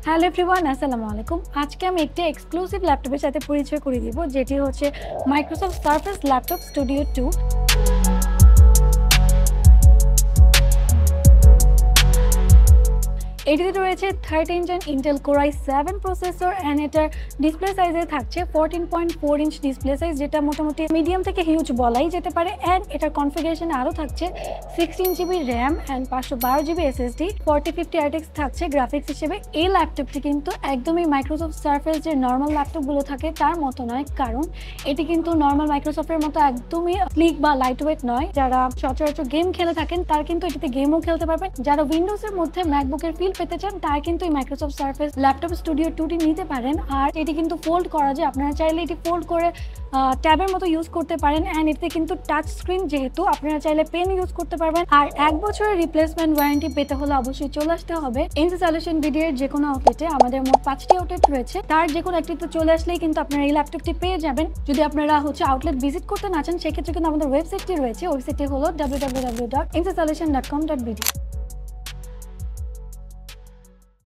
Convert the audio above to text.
Hello everyone, আসসালামু আলাইকুম। আজকে আমি একটি এক্সক্লুসিভ ল্যাপটপের সাথে পরিচয় করিয়ে দিব, যেটি হচ্ছে মাইক্রোসফট সারফেস ল্যাপটপ স্টুডিও 2। এটিতে রয়েছে 13 inch Intel core i7 processor and এটার ডিসপ্লে সাইজে থাকছে 14.4 ইঞ্চ ডিসপ্লে সাইজ, যেটা মোটামুটি মিডিয়াম থেকে হিউজ বলাই যেতে পারে। অ্যান্ড এটার কনফিগারেশনে আরও থাকছে 16 GB RAM and 512 GB SSD, 4050 RTX থাকছে গ্রাফিক্স হিসেবে। এই ল্যাপটপটি কিন্তু একদমই মাইক্রোসফট সারফেস যে নর্মাল ল্যাপটপগুলো থাকে তার মতো নয়, কারণ এটি কিন্তু নর্মাল মাইক্রোসফটের মতো একদমই স্লিক বা লাইট ওয়েট নয়। যারা সচরাচর গেম খেলে থাকেন তারা কিন্তু এটিতে গেমও খেলতে পারবেন। যারা উইন্ডোজের মধ্যে ম্যাকবুকের ফিল পেতে চান তারা কিন্তু এই মাইক্রোসফট সারফেস ল্যাপটপ স্টুডিও 2টি নিতে পারেন। আর এটি কিন্তু ফোল্ড করা যায়, আপনারা চাইলে এটি ফোল্ড করে ট্যাবের মতো ইউজ করতে পারেন। অ্যান্ড এতে কিন্তু টাচ স্ক্রিন, যেহেতু আপনারা চাইলে পেন ইউজ করতে পারবেন। আর 1 বছরের রিপ্লেসমেন্ট ওয়ারেন্টি পেতে হলে অবশ্যই চলে আসতে হবে এনসি সলিউশন ভিডিওর যে কোনো আউটলেটে। আমাদের মোট 5টি আউটলেট রয়েছে, তার যে কোনো একটিতে চলে আসলেই কিন্তু আপনারা এই ল্যাপটপটি পেয়ে যাবেন। যদি আপনারা আউটলেট ভিজিট করতে না চান, সেক্ষেত্রে কিন্তু আমাদের ওয়েবসাইটটি রয়েছে। ওয়েবসাইটটি হলো www.ensisolution.com.bd।